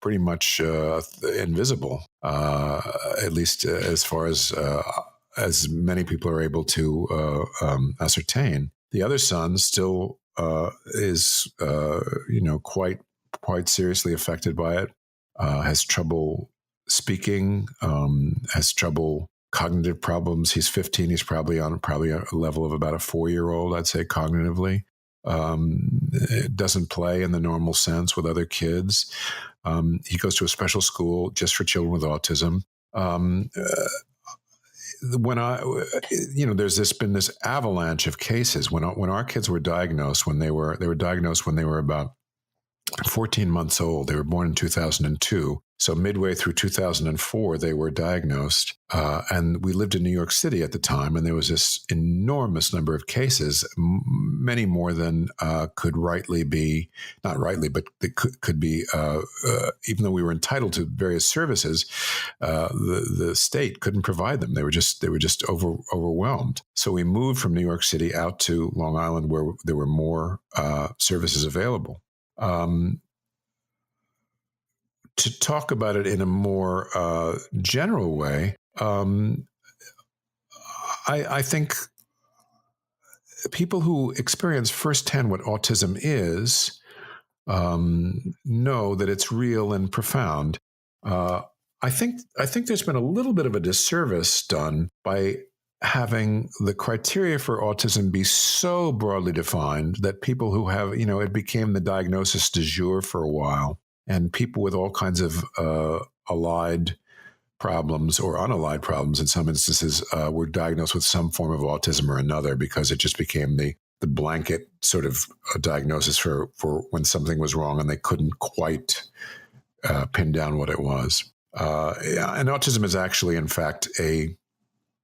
pretty much invisible, at least as far as many people are able to ascertain. The other son still is quite seriously affected by it. Has trouble speaking, has trouble cognitive problems. He's 15. He's probably on a level of about a 4-year-old, I'd say, cognitively. Doesn't play in the normal sense with other kids. He goes to a special school just for children with autism. There's been this avalanche of cases when our kids were diagnosed, they were diagnosed when they were about 14 months old. They were born in 2002. So midway through 2004, they were diagnosed. And we lived in New York City at the time, and there was this enormous number of cases, many more than could rightly be, not rightly, but they could be, even though we were entitled to various services, the state couldn't provide them. They were just overwhelmed. So we moved from New York City out to Long Island, where there were more services available. To talk about it in a more general way, I think people who experience firsthand what autism is know that it's real and profound. I think there's been a little bit of a disservice done by having the criteria for autism be so broadly defined that people who have, it became the diagnosis du jour for a while. And people with all kinds of allied problems or unallied problems in some instances were diagnosed with some form of autism or another, because it just became the blanket sort of diagnosis for when something was wrong and they couldn't quite pin down what it was. And autism is actually, in fact,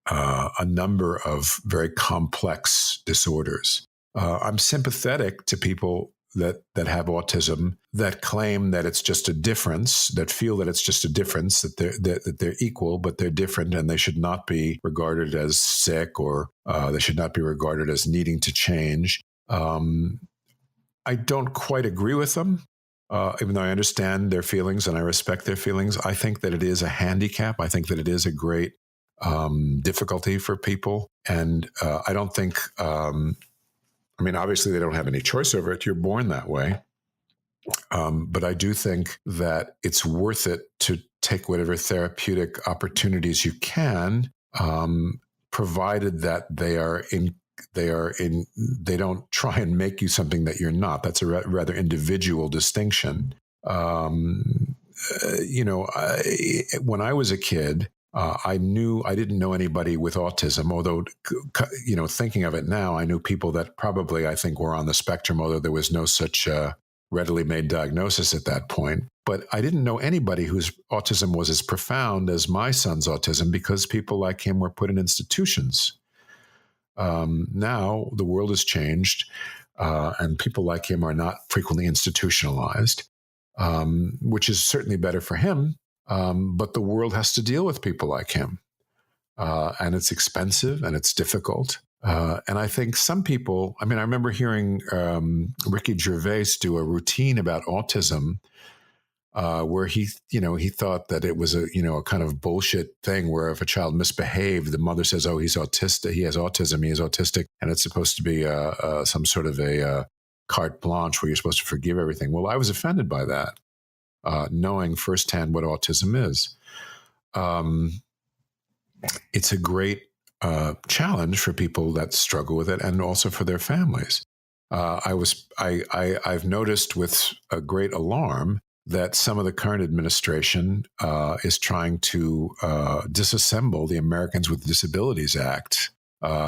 a number of very complex disorders. I'm sympathetic to people that have autism that claim that it's just a difference, that feel that it's just a difference, that they're equal, but they're different, and they should not be regarded as sick, or they should not be regarded as needing to change. I don't quite agree with them, even though I understand their feelings and I respect their feelings. I think that it is a handicap. I think that it is a great difficulty for people. And I don't think, obviously they don't have any choice over it. You're born that way. But I do think that it's worth it to take whatever therapeutic opportunities you can, provided that they don't try and make you something that you're not. That's a rather individual distinction. When I was a kid, I didn't know anybody with autism, although, thinking of it now, I knew people that probably, I think, were on the spectrum, although there was no such readily made diagnosis at that point. But I didn't know anybody whose autism was as profound as my son's autism, because people like him were put in institutions. Now the world has changed, and people like him are not frequently institutionalized, which is certainly better for him. But the world has to deal with people like him, and it's expensive and it's difficult. And I think some people, I remember hearing Ricky Gervais do a routine about autism, where he thought that it was a kind of bullshit thing where if a child misbehaved, the mother says, "Oh, he's autistic. He has autism. He is autistic," and it's supposed to be some sort of a carte blanche where you're supposed to forgive everything. Well, I was offended by that, knowing firsthand what autism is. It's a great challenge for people that struggle with it, and also for their families. I've noticed with a great alarm that some of the current administration is trying to disassemble the Americans with Disabilities Act,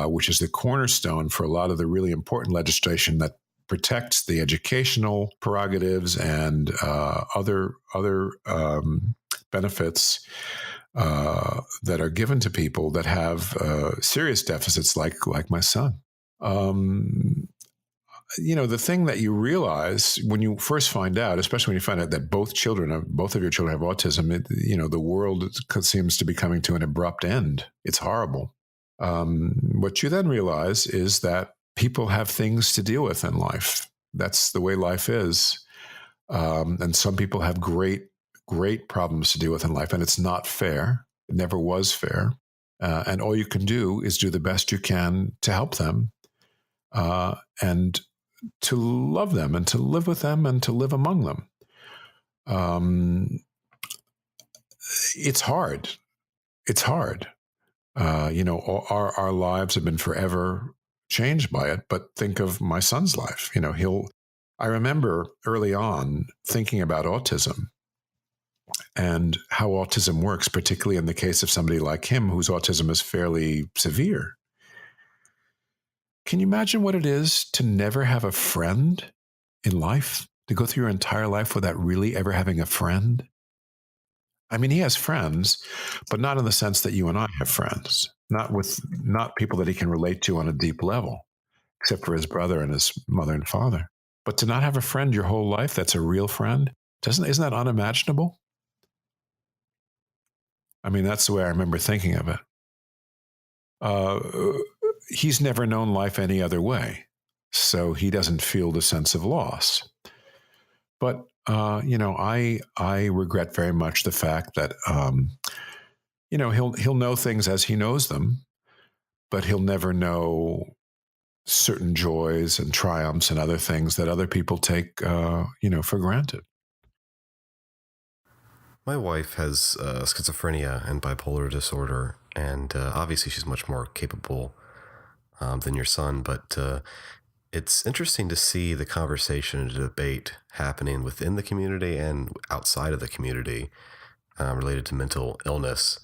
which is the cornerstone for a lot of the really important legislation that protects the educational prerogatives and other benefits that are given to people that have serious deficits, like my son. The thing that you realize when you first find out, especially when you find out that both of your children have autism, the world seems to be coming to an abrupt end. It's horrible. What you then realize is that people have things to deal with in life. That's the way life is. And some people have great problems to deal with in life, and it's not fair. It never was fair. And all you can do is do the best you can to help them, and to love them, and to live with them, and to live among them. It's hard. It's hard. Our lives have been forever changed by it. But think of my son's life. I remember early on thinking about autism and how autism works, particularly in the case of somebody like him whose autism is fairly severe. Can you imagine what it is to never have a friend in life, to go through your entire life without really ever having a friend? He has friends, but not in the sense that you and I have friends, not people that he can relate to on a deep level, except for his brother and his mother and father. But to not have a friend your whole life that's a real friend, isn't that unimaginable? That's the way I remember thinking of it. He's never known life any other way, so he doesn't feel the sense of loss. But I regret very much the fact that he'll know things as he knows them, but he'll never know certain joys and triumphs and other things that other people take for granted. My wife has schizophrenia and bipolar disorder, and obviously she's much more capable than your son, but it's interesting to see the conversation and debate happening within the community and outside of the community related to mental illness,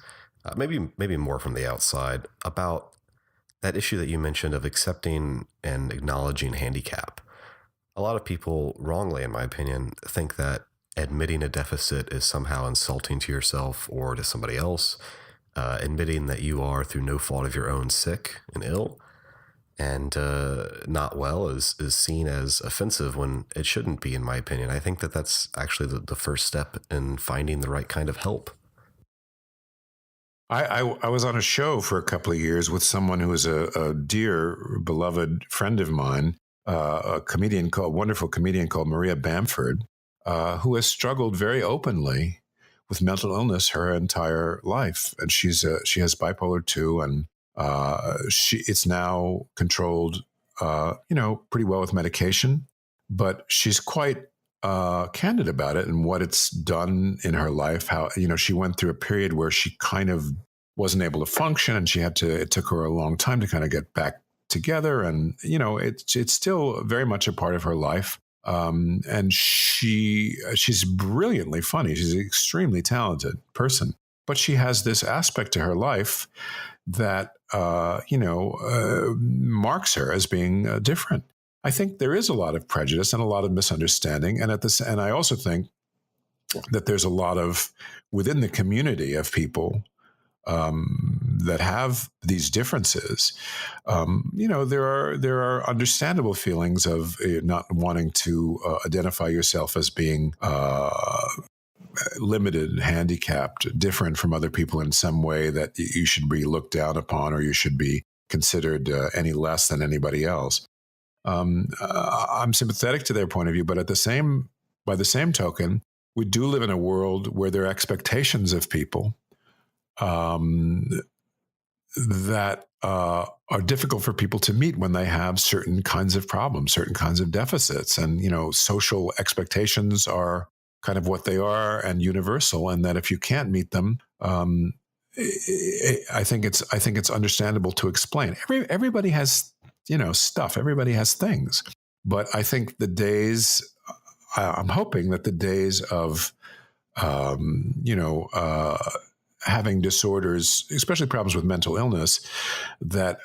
maybe more from the outside, about that issue that you mentioned of accepting and acknowledging handicap. A lot of people, wrongly in my opinion, think that admitting a deficit is somehow insulting to yourself or to somebody else. admitting that you are, through no fault of your own, sick and ill and not well is seen as offensive when it shouldn't be, in my opinion. I think that that's actually the first step in finding the right kind of help. I was on a show for a couple of years with someone who is a dear, beloved friend of mine, a wonderful comedian called Maria Bamford, who has struggled very openly with mental illness her entire life, and she has bipolar 2, and it's now controlled, pretty well with medication, but she's quite candid about it and what it's done in her life. How, she went through a period where she kind of wasn't able to function, and it took her a long time to kind of get back together. And, it's still very much a part of her life. And she's brilliantly funny. She's an extremely talented person, but she has this aspect to her life that, marks her as being different. I think there is a lot of prejudice and a lot of misunderstanding. And I also think that there's a lot of, within the community of people that have these differences, there are understandable feelings of not wanting to identify yourself as being limited, handicapped, different from other people in some way, that you should be looked down upon or you should be considered any less than anybody else. I'm sympathetic to their point of view, but by the same token, we do live in a world where there are expectations of people that are difficult for people to meet when they have certain kinds of problems, certain kinds of deficits. And, social expectations are kind of what they are and universal. And that if you can't meet them, I think it's understandable to explain. Everybody has, stuff. Everybody has things. But I think I'm hoping that the days of, having disorders, especially problems with mental illness, that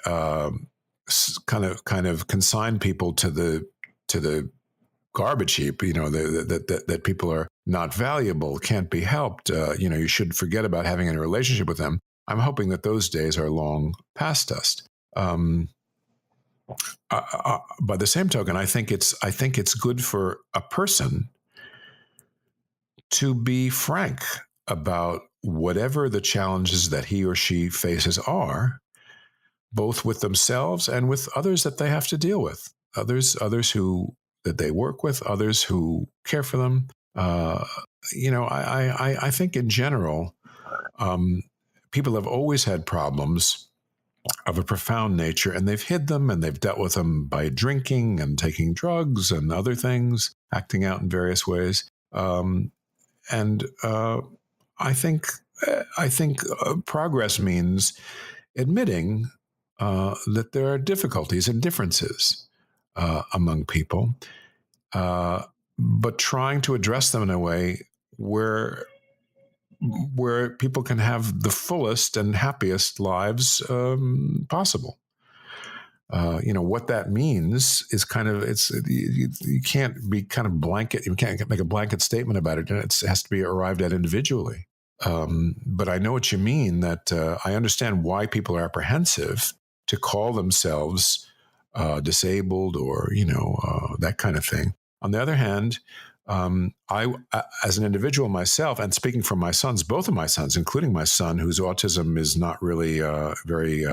kind of consign people to the garbage heap. That people are not valuable, can't be helped. You should forget about having a relationship with them. I'm hoping that those days are long past us. By the same token, I think it's good for a person to be frank about whatever the challenges that he or she faces are, both with themselves and with others that they have to deal with, others that they work with, others who care for them. I think in general, people have always had problems of a profound nature, and they've hid them and they've dealt with them by drinking and taking drugs and other things, acting out in various ways. I think progress means admitting that there are difficulties and differences among people, but trying to address them in a way where people can have the fullest and happiest lives possible. What that means is you can't be kind of blanket. You can't make a blanket statement about it, and it has to be arrived at individually. But I know what you mean, that I understand why people are apprehensive to call themselves disabled or, that kind of thing. On the other hand, I, as an individual myself, and speaking for my sons, both of my sons, including my son, whose autism is not really very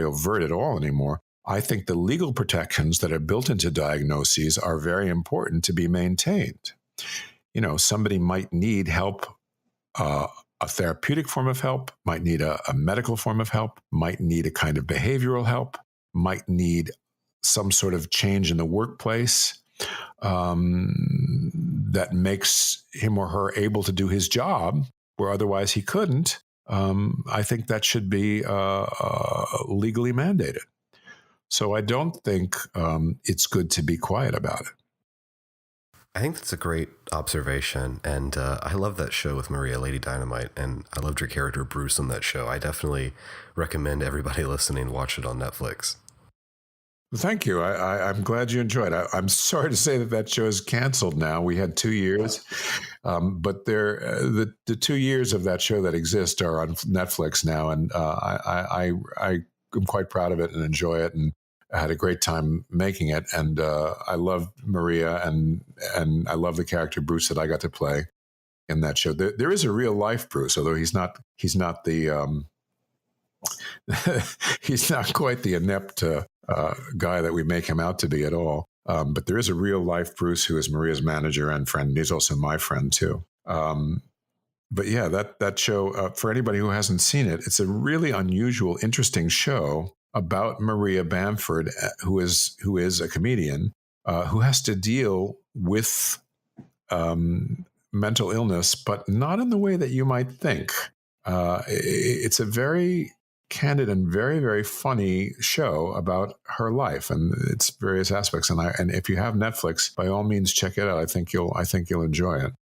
overt at all anymore, I think the legal protections that are built into diagnoses are very important to be maintained. Somebody might need help, a therapeutic form of help, might need a medical form of help, might need a kind of behavioral help, might need some sort of change in the workplace that makes him or her able to do his job where otherwise he couldn't. I think that should be legally mandated. So I don't think it's good to be quiet about it. I think that's a great observation, and I love that show with Maria, Lady Dynamite, and I loved your character Bruce on that show. I definitely recommend everybody listening watch it on Netflix. Thank you. I'm glad you enjoyed it. I'm sorry to say that show is canceled now. We had 2 years, but the 2 years of that show that exist are on Netflix now, and I'm quite proud of it and enjoy it, and I had a great time making it. And I love Maria, and I love the character Bruce that I got to play in that show. There is a real life Bruce, although he's not the he's not quite the inept guy that we make him out to be at all. But there is a real life Bruce who is Maria's manager and friend. He's also my friend too. But yeah, that show, for anybody who hasn't seen it, it's a really unusual, interesting show about Maria Bamford, who is a comedian who has to deal with mental illness, but not in the way that you might think. It's a very candid and very, very funny show about her life and its various aspects. And if you have Netflix, by all means, check it out. I think you'll enjoy it.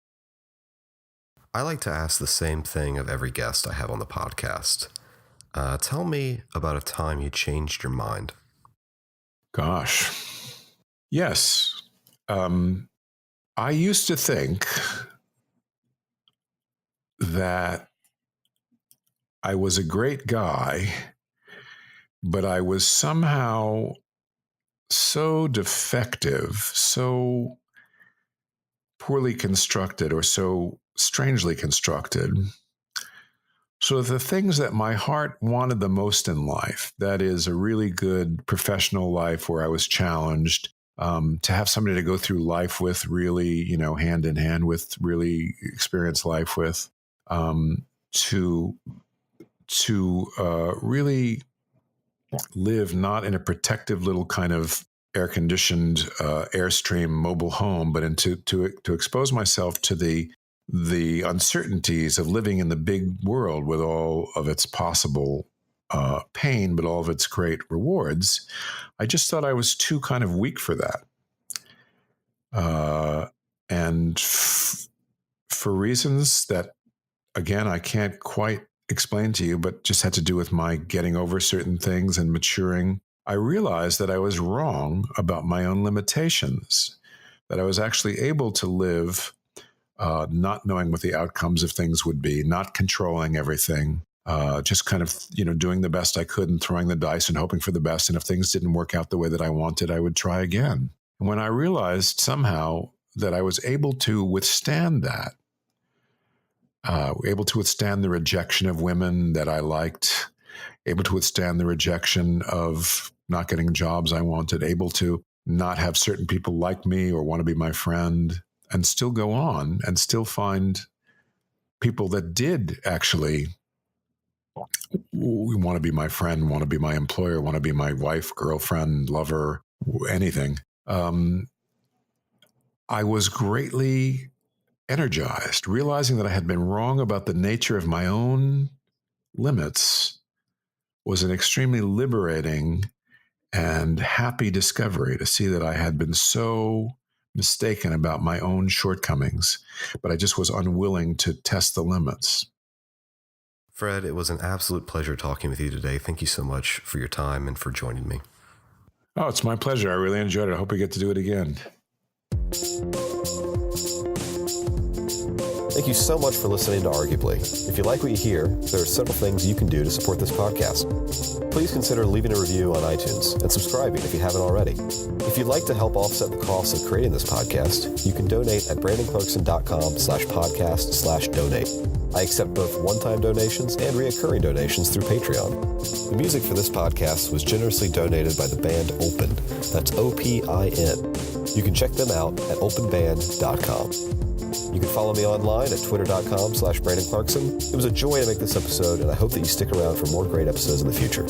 I like to ask the same thing of every guest I have on the podcast. Tell me about a time you changed your mind. Gosh. Yes. I used to think that I was a great guy, but I was somehow so defective, so poorly constructed, or so strangely constructed. So the things that my heart wanted the most in life, that is a really good professional life where I was challenged, to have somebody to go through life with, really, hand in hand with, really experience life with, to really live not in a protective little kind of air-conditioned Airstream mobile home, but to expose myself to the uncertainties of living in the big world with all of its possible pain, but all of its great rewards. I just thought I was too kind of weak for that. And for reasons that, again, I can't quite explain to you, but just had to do with my getting over certain things and maturing, I realized that I was wrong about my own limitations, that I was actually able to live not knowing what the outcomes of things would be, not controlling everything, just kind of, doing the best I could and throwing the dice and hoping for the best. And if things didn't work out the way that I wanted, I would try again. And when I realized somehow that I was able to withstand that, able to withstand the rejection of women that I liked, able to withstand the rejection of not getting jobs I wanted, able to not have certain people like me or want to be my friend, and still go on and still find people that did actually want to be my friend, want to be my employer, want to be my wife, girlfriend, lover, anything. I was greatly energized, realizing that I had been wrong about the nature of my own limits was an extremely liberating and happy discovery to see that I had been so mistaken about my own shortcomings, but I just was unwilling to test the limits. Fred, it was an absolute pleasure talking with you today. Thank you so much for your time and for joining me. Oh, it's my pleasure. I really enjoyed it. I hope we get to do it again. Thank you so much for listening to Arguably. If you like what you hear, there are several things you can do to support this podcast. Please consider leaving a review on iTunes and subscribing if you haven't already. If you'd like to help offset the costs of creating this podcast, you can donate at brandonclarkson.com/podcast/donate. I accept both one-time donations and reoccurring donations through Patreon. The music for this podcast was generously donated by the band Open. That's OPIN. You can check them out at openband.com. You can follow me online at twitter.com/BrandonClarkson. It was a joy to make this episode, and I hope that you stick around for more great episodes in the future.